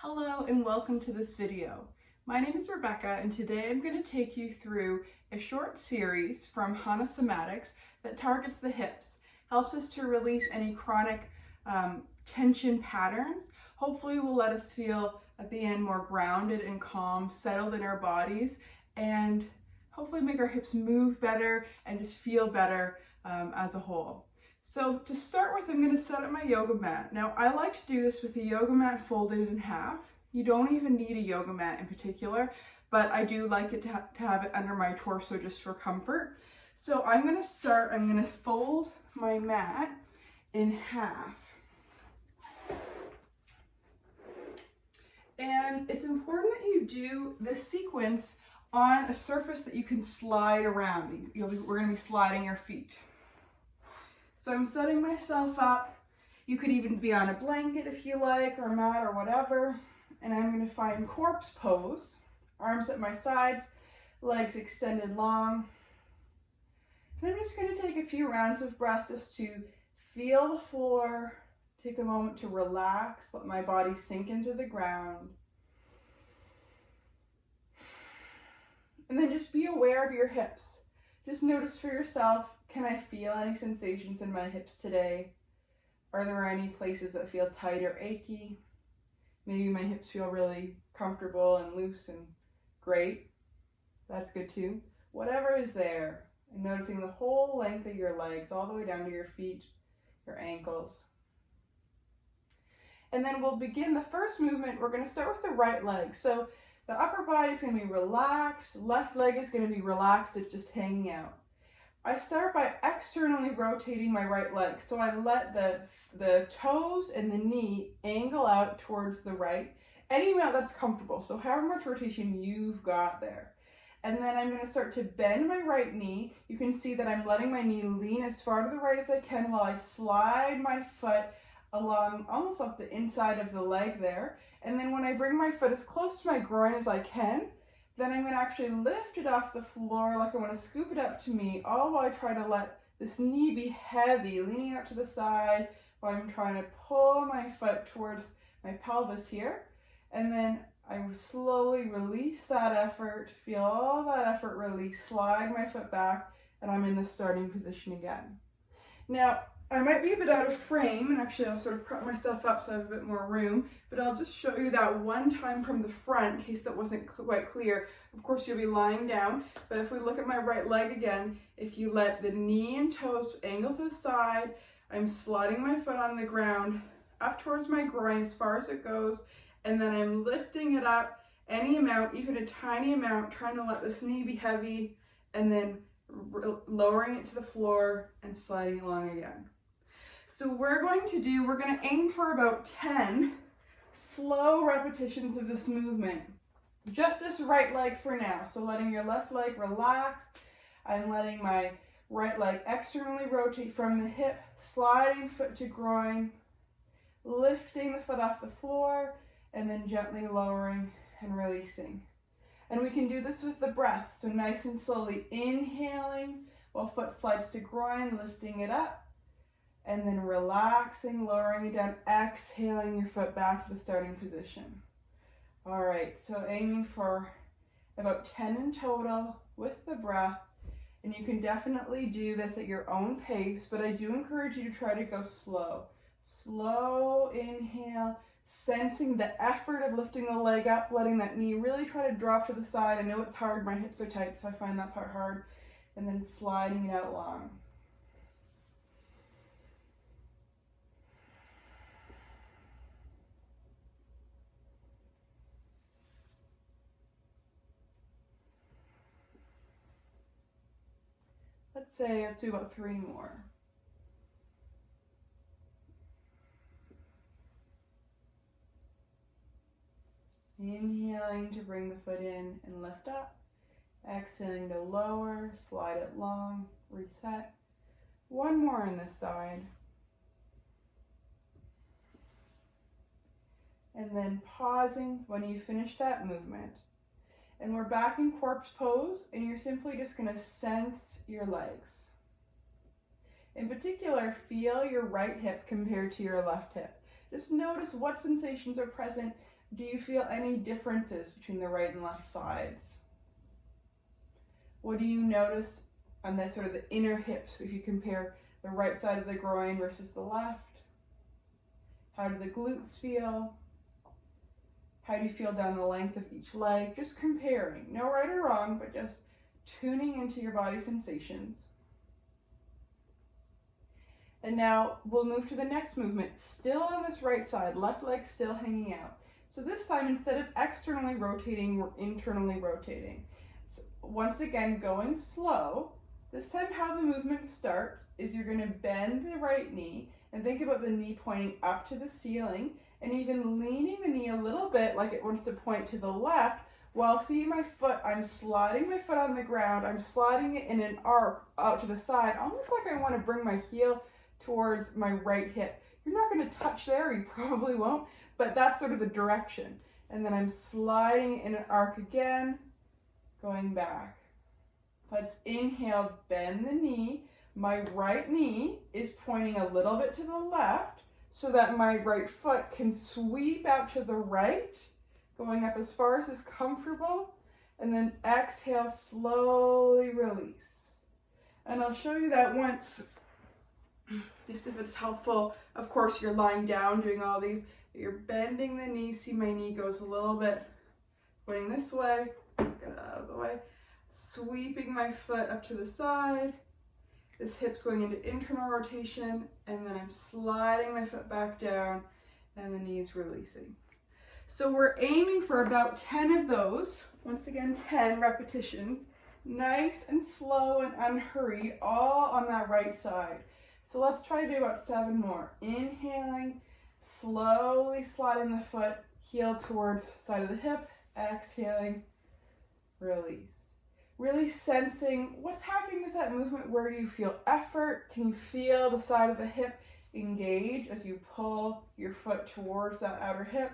Hello and welcome to this video. My name is Rebecca and today I'm going to take you through a short series from Hanna Somatics that targets the hips, helps us to release any chronic tension patterns, hopefully will let us feel at the end more grounded and calm, settled in our bodies, and hopefully make our hips move better and just feel better as a whole. So to start with, I'm going to set up my yoga mat. Now I like to do this with the yoga mat folded in half. You don't even need a yoga mat in particular, but I do like it to have it under my torso just for comfort. So I'm going to fold my mat in half. And it's important that you do this sequence on a surface that you can slide around. We're going to be sliding your feet. So I'm setting myself up. You could even be on a blanket if you like, or a mat or whatever. And I'm going to find corpse pose. Arms at my sides, legs extended long. And I'm just going to take a few rounds of breath just to feel the floor. Take a moment to relax, let my body sink into the ground. And then just be aware of your hips. Just notice for yourself, can I feel any sensations in my hips today? Are there any places that feel tight or achy? Maybe my hips feel really comfortable and loose and great. That's good too. Whatever is there, and noticing the whole length of your legs, all the way down to your feet, your ankles. And then we'll begin the first movement. We're going to start with the right leg. So the upper body is going to be relaxed, left leg is going to be relaxed, it's just hanging out. I start by externally rotating my right leg. So I let the toes and the knee angle out towards the right, any amount that's comfortable. So however much rotation you've got there. And then I'm going to start to bend my right knee. You can see that I'm letting my knee lean as far to the right as I can while I slide my foot along almost up the inside of the leg there. And then when I bring my foot as close to my groin as I can, then I'm going to actually lift it off the floor like I want to scoop it up to me, all while I try to let this knee be heavy, leaning out to the side while I'm trying to pull my foot towards my pelvis here. And then I slowly release that effort, feel all that effort release, slide my foot back, and I'm in the starting position again. Now, I might be a bit out of frame, and actually I'll sort of prop myself up so I have a bit more room, but I'll just show you that one time from the front in case that wasn't quite clear. Of course, you'll be lying down, but if we look at my right leg again, if you let the knee and toes angle to the side, I'm sliding my foot on the ground up towards my groin as far as it goes, and then I'm lifting it up any amount, even a tiny amount, trying to let this knee be heavy, and then lowering it to the floor and sliding along again. So we're going to aim for about 10 slow repetitions of this movement. Just this right leg for now. So letting your left leg relax. I'm letting my right leg externally rotate from the hip, sliding foot to groin, lifting the foot off the floor, and then gently lowering and releasing. And we can do this with the breath. So nice and slowly inhaling while foot slides to groin, lifting it up. And then relaxing, lowering it down, exhaling your foot back to the starting position. All right, so aiming for about 10 in total with the breath. And you can definitely do this at your own pace, but I do encourage you to try to go slow. Slow inhale, sensing the effort of lifting the leg up, letting that knee really try to drop to the side. I know it's hard, my hips are tight, so I find that part hard. And then sliding it out long. Let's do about 3 more. Inhaling to bring the foot in and lift up. Exhaling to lower, slide it long, reset. 1 more on this side. And then pausing when you finish that movement. And we're back in corpse pose, and you're simply just going to sense your legs. In particular, feel your right hip compared to your left hip. Just notice what sensations are present. Do you feel any differences between the right and left sides? What do you notice on the sort of the inner hips if you compare the right side of the groin versus the left? How do the glutes feel? How do you feel down the length of each leg? Just comparing, no right or wrong, but just tuning into your body sensations. And now we'll move to the next movement, still on this right side, left leg still hanging out. So this time, instead of externally rotating, we're internally rotating. So once again, going slow. This time how the movement starts is you're gonna bend the right knee and think about the knee pointing up to the ceiling and even leaning the knee a little bit like it wants to point to the left, while seeing my foot, I'm sliding my foot on the ground, I'm sliding it in an arc out to the side, almost like I wanna bring my heel towards my right hip. You're not gonna touch there, you probably won't, but that's sort of the direction. And then I'm sliding in an arc again, going back. Let's inhale, bend the knee. My right knee is pointing a little bit to the left so that my right foot can sweep out to the right, going up as far as is comfortable. And then exhale, slowly release. And I'll show you that once, just if it's helpful. Of course, you're lying down doing all these. You're bending the knee. See, my knee goes a little bit pointing this way. Get it out of the way. Sweeping my foot up to the side. This hip's going into internal rotation, and then I'm sliding my foot back down, and the knee's releasing. So we're aiming for about 10 of those. Once again, 10 repetitions. Nice and slow and unhurried, all on that right side. So let's try to do about 7 more. Inhaling, slowly sliding the foot, heel towards side of the hip, exhaling, release. Really sensing what's happening with that movement. Where do you feel effort? Can you feel the side of the hip engage as you pull your foot towards that outer hip?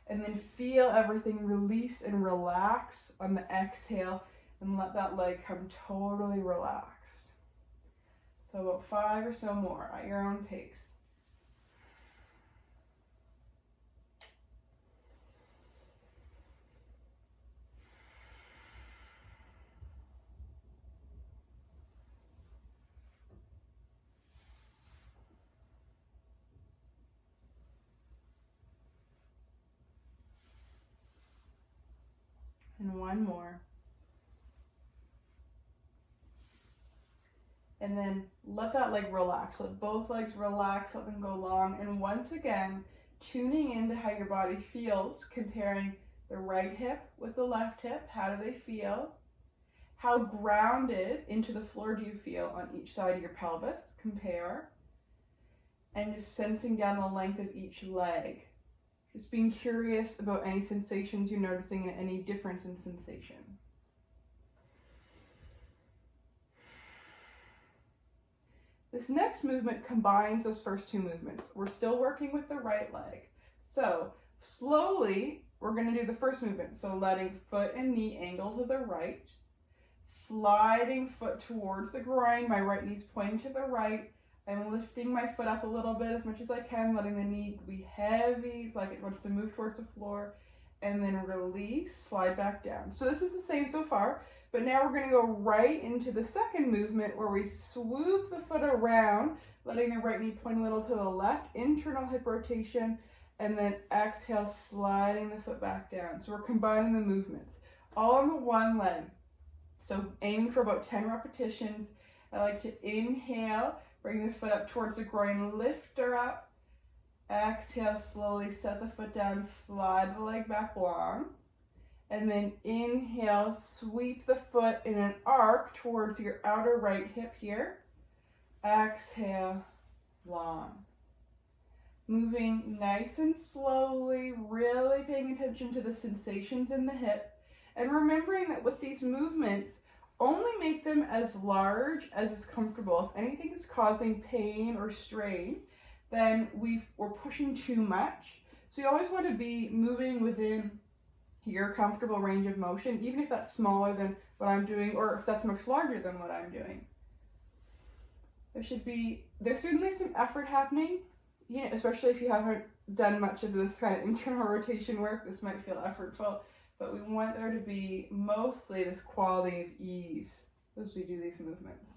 And then feel everything release and relax on the exhale and let that leg come totally relaxed. So about 5 or so more at your own pace. And 1 more. And then let that leg relax. Let both legs relax, let them go long. And once again, tuning into how your body feels, comparing the right hip with the left hip. How do they feel? How grounded into the floor do you feel on each side of your pelvis? Compare. And just sensing down the length of each leg. Just being curious about any sensations you're noticing and any difference in sensation. This next movement combines those first 2 movements. We're still working with the right leg. So slowly, we're going to do the first movement. So letting foot and knee angle to the right. Sliding foot towards the groin. My right knee's pointing to the right. I'm lifting my foot up a little bit as much as I can, letting the knee be heavy, like it wants to move towards the floor, and then release, slide back down. So this is the same so far, but now we're going to go right into the second movement where we swoop the foot around, letting the right knee point a little to the left, internal hip rotation, and then exhale, sliding the foot back down. So we're combining the movements, all on the one leg. So aiming for about 10 repetitions. I like to inhale, bring the foot up towards the groin, lift her up. Exhale, slowly set the foot down, slide the leg back long. And then inhale, sweep the foot in an arc towards your outer right hip here. Exhale, long. Moving nice and slowly, really paying attention to the sensations in the hip. And remembering that with these movements, only make them as large as is comfortable. If anything is causing pain or strain, then we're pushing too much. So you always want to be moving within your comfortable range of motion, even if that's smaller than what I'm doing, or if that's much larger than what I'm doing. There's certainly some effort happening, you know, especially if you haven't done much of this kind of internal rotation work, this might feel effortful, but we want there to be mostly this quality of ease as we do these movements.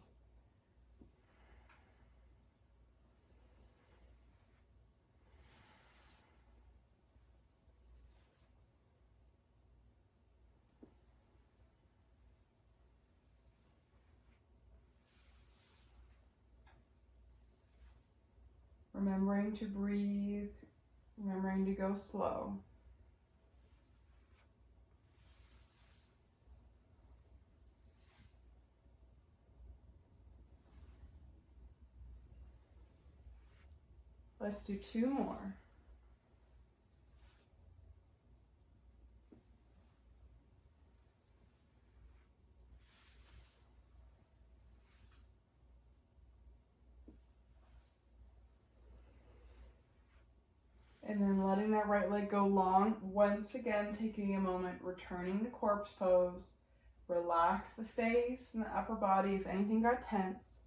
Remembering to breathe, remembering to go slow. Let's do 2 more. And then letting that right leg go long. Once again, taking a moment, returning to corpse pose. Relax the face and the upper body if anything got tense.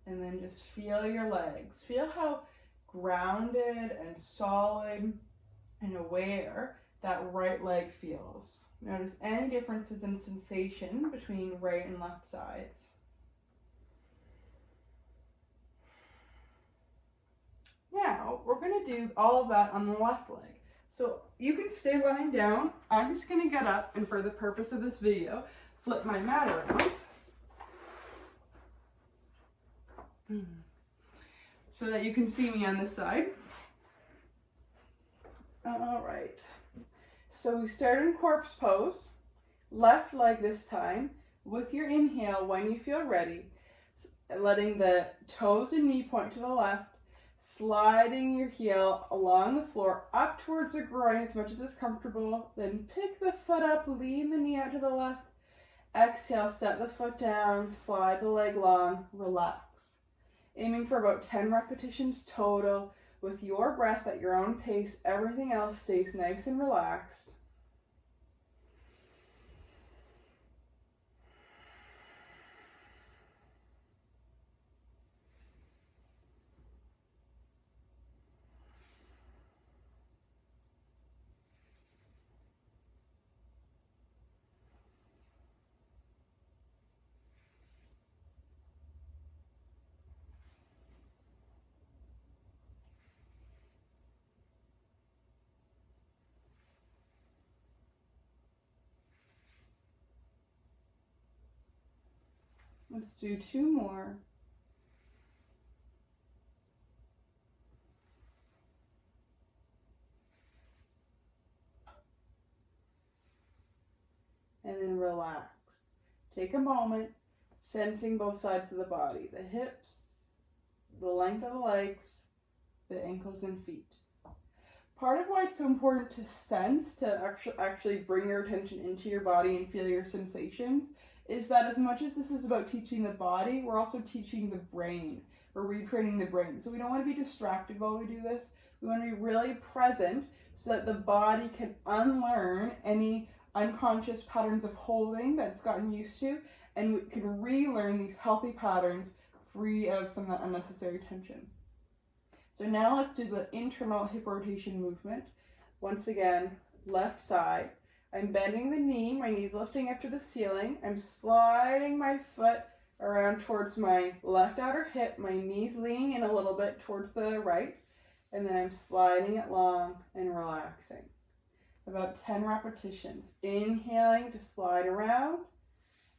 And then just feel your legs. Feel how grounded and solid and aware that right leg feels. Notice any differences in sensation between right and left sides. Now, we're going to do all of that on the left leg. So you can stay lying down. I'm just going to get up and for the purpose of this video, flip my mat around. So that you can see me on this side. All right. So we start in corpse pose. Left leg this time. With your inhale, when you feel ready, letting the toes and knee point to the left. Sliding your heel along the floor up towards the groin as much as is comfortable. Then pick the foot up, lean the knee out to the left. Exhale, set the foot down, slide the leg long, relax. Aiming for about 10 repetitions total with your breath at your own pace. Everything else stays nice and relaxed. Let's do 2 more. And then relax. Take a moment, sensing both sides of the body, the hips, the length of the legs, the ankles and feet. Part of why it's so important to sense, to actually bring your attention into your body and feel your sensations, is that as much as this is about teaching the body, we're also teaching the brain. We're retraining the brain. So we don't want to be distracted while we do this. We want to be really present so that the body can unlearn any unconscious patterns of holding that's gotten used to, and we can relearn these healthy patterns free of some of that unnecessary tension. So now let's do the internal hip rotation movement. Once again, left side. I'm bending the knee, my knee's lifting up to the ceiling. I'm sliding my foot around towards my left outer hip. My knee's leaning in a little bit towards the right. And then I'm sliding it long and relaxing. About 10 repetitions. Inhaling to slide around.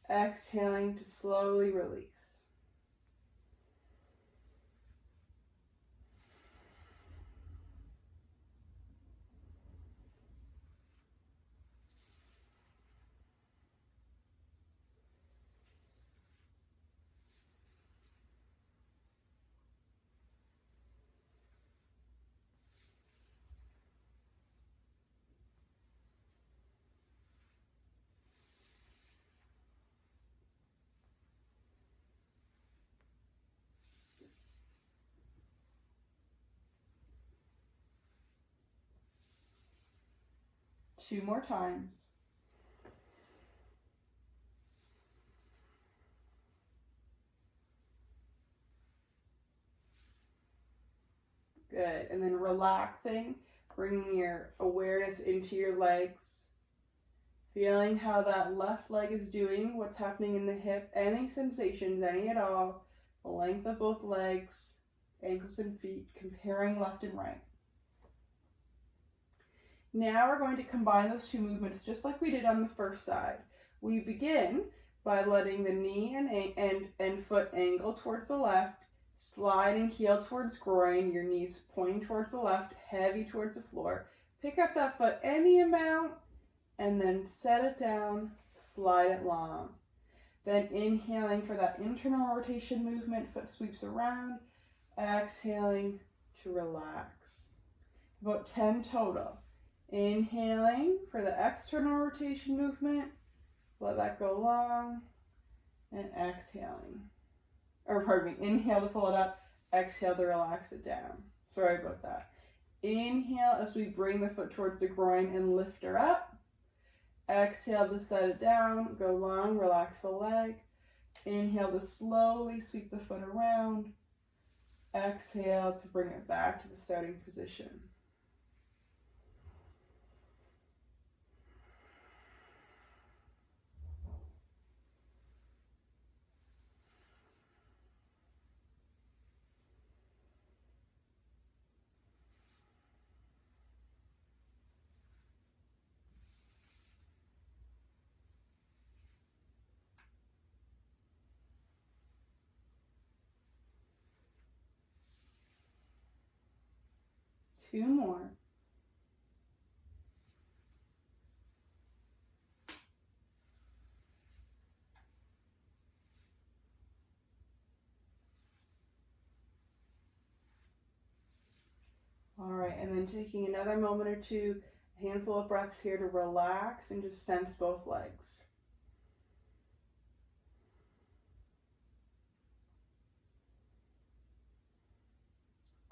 Exhaling to slowly release. Two more times. Good. And then relaxing, bringing your awareness into your legs. Feeling how that left leg is doing, what's happening in the hip, any sensations, any at all. The length of both legs, ankles and feet, comparing left and right. Now we're going to combine those two movements just like we did on the first side. We begin by letting the knee and foot angle towards the left, sliding heel towards groin, your knees pointing towards the left, heavy towards the floor. Pick up that foot any amount and then set it down, slide it long. Then inhaling for that internal rotation movement, foot sweeps around, exhaling to relax. About 10 total. Inhaling for the external rotation movement, let that go long, and exhaling. Or pardon me, inhale to pull it up, exhale to relax it down. Sorry about that. Inhale as we bring the foot towards the groin and lift her up. Exhale to set it down, go long, relax the leg. Inhale to slowly sweep the foot around. Exhale to bring it back to the starting position. Two more. All right, and then taking another moment or two, a handful of breaths here to relax and just sense both legs.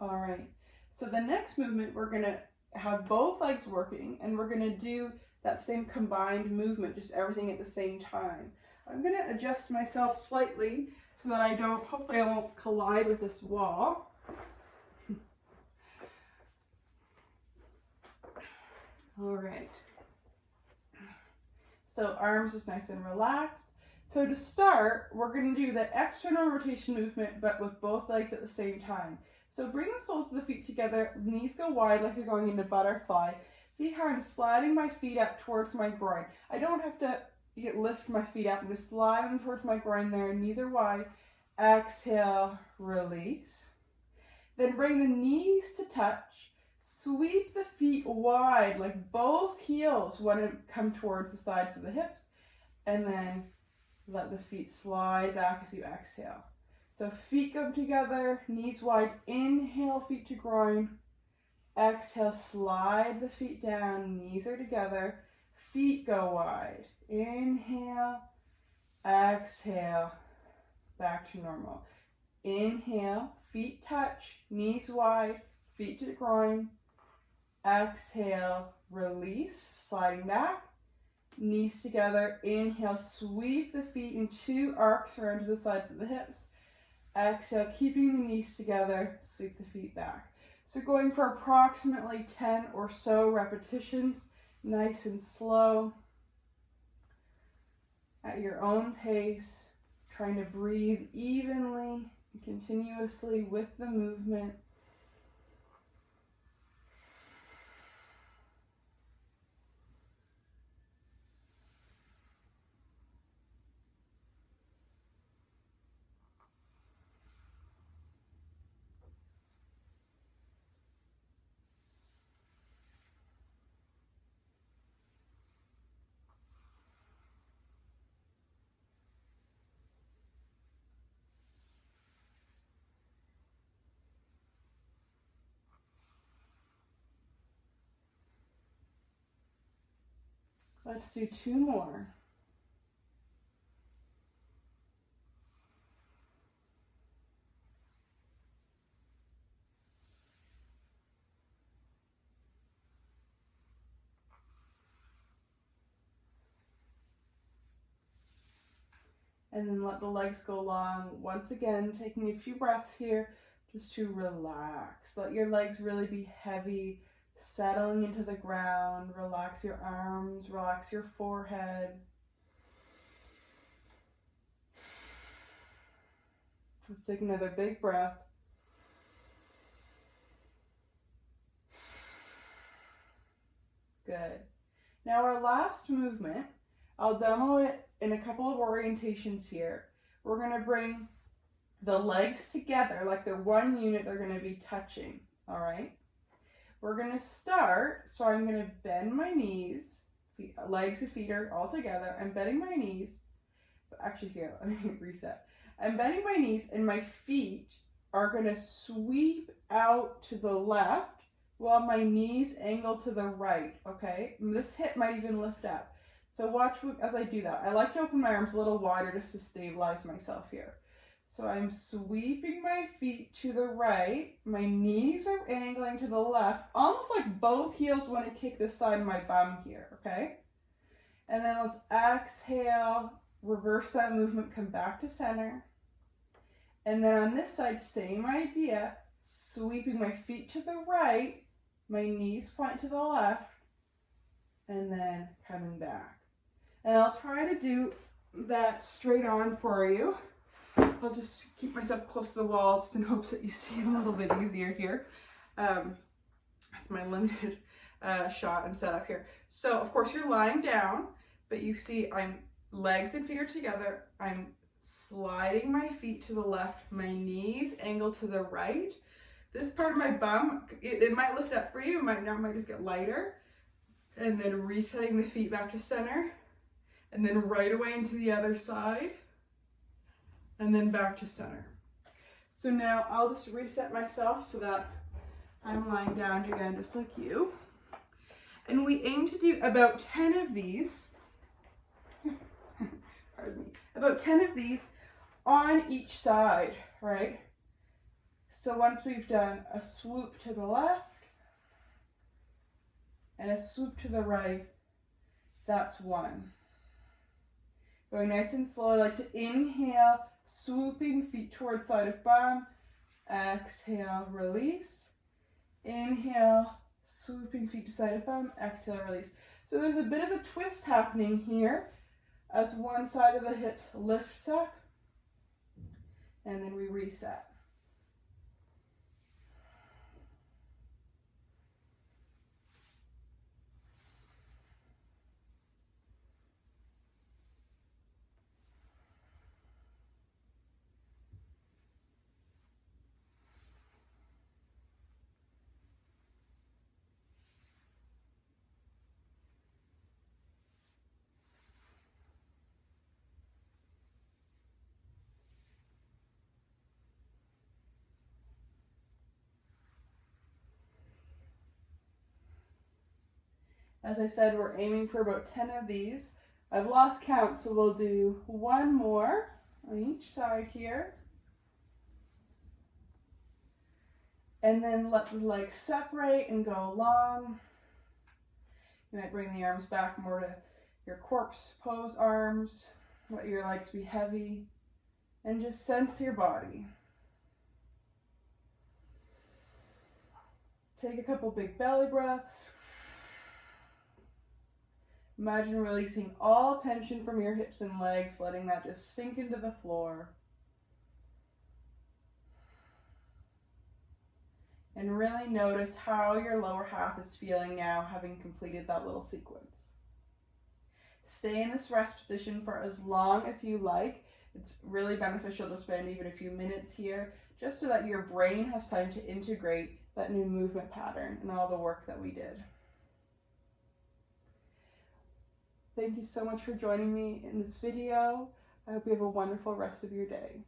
All right, so the next movement, we're gonna have both legs working and we're gonna do that same combined movement, just everything at the same time. I'm gonna adjust myself slightly so that hopefully I won't collide with this wall. All right, so arms just nice and relaxed. So to start, we're going to do the external rotation movement, but with both legs at the same time. So bring the soles of the feet together, knees go wide like you're going into butterfly. See how I'm sliding my feet up towards my groin. I don't have to lift my feet up, I'm just sliding towards my groin there, knees are wide. Exhale, release. Then bring the knees to touch. Sweep the feet wide, like both heels want to come towards the sides of the hips, and then let the feet slide back as you exhale. So feet go together, knees wide, inhale, feet to groin. Exhale, slide the feet down, knees are together, feet go wide. Inhale, exhale, back to normal. Inhale, feet touch, knees wide, feet to the groin. Exhale, release, sliding back, knees together. Inhale, sweep the feet in two arcs around to the sides of the hips. Exhale, keeping the knees together, sweep the feet back. So going for approximately 10 or so repetitions, nice and slow, at your own pace, trying to breathe evenly and continuously with the movement. Let's do two more. And then let the legs go long. Once again, taking a few breaths here, just to relax. Let your legs really be heavy, settling into the ground. Relax your arms, relax your forehead. Let's take another big breath. Good. Now our last movement, I'll demo it in a couple of orientations here. We're going to bring the legs together like they're one unit, they're going to be touching, all right? We're going to start, so I'm going to bend my knees, legs and feet are all together. I'm bending my knees, but actually here, let me reset. I'm bending my knees and my feet are going to sweep out to the left while my knees angle to the right, okay? And this hip might even lift up. So watch as I do that. I like to open my arms a little wider just to stabilize myself here. So I'm sweeping my feet to the right. My knees are angling to the left, almost like both heels want to kick this side of my bum here, okay? And then let's exhale, reverse that movement, come back to center. And then on this side, same idea, sweeping my feet to the right, my knees point to the left, and then coming back. And I'll try to do that straight on for you. I'll just keep myself close to the wall just in hopes that you see it a little bit easier here with my limited shot and setup here. So of course you're lying down, but you see I'm legs and feet are together. I'm sliding my feet to the left, my knees angle to the right. This part of my bum, it might lift up for you, it might just get lighter. And then resetting the feet back to center, and then right away into the other side, and then back to center. So now I'll just reset myself so that I'm lying down again just like you. And we aim to do about 10 of these, pardon me, about 10 of these on each side, right? So once we've done a swoop to the left and a swoop to the right, that's one. Going nice and slow, I like to inhale, swooping feet towards side of bum. Exhale, release. Inhale, swooping feet to side of bum. Exhale, release. So there's a bit of a twist happening here as one side of the hips lifts up, and then we reset. As I said, we're aiming for about 10 of these. I've lost count, so we'll do one more on each side here. And then let the legs separate and go long. You might bring the arms back more to your corpse pose arms. Let your legs be heavy. And just sense your body. Take a couple big belly breaths. Imagine releasing all tension from your hips and legs, letting that just sink into the floor. And really notice how your lower half is feeling now, having completed that little sequence. Stay in this rest position for as long as you like. It's really beneficial to spend even a few minutes here, just so that your brain has time to integrate that new movement pattern and all the work that we did. Thank you so much for joining me in this video. I hope you have a wonderful rest of your day.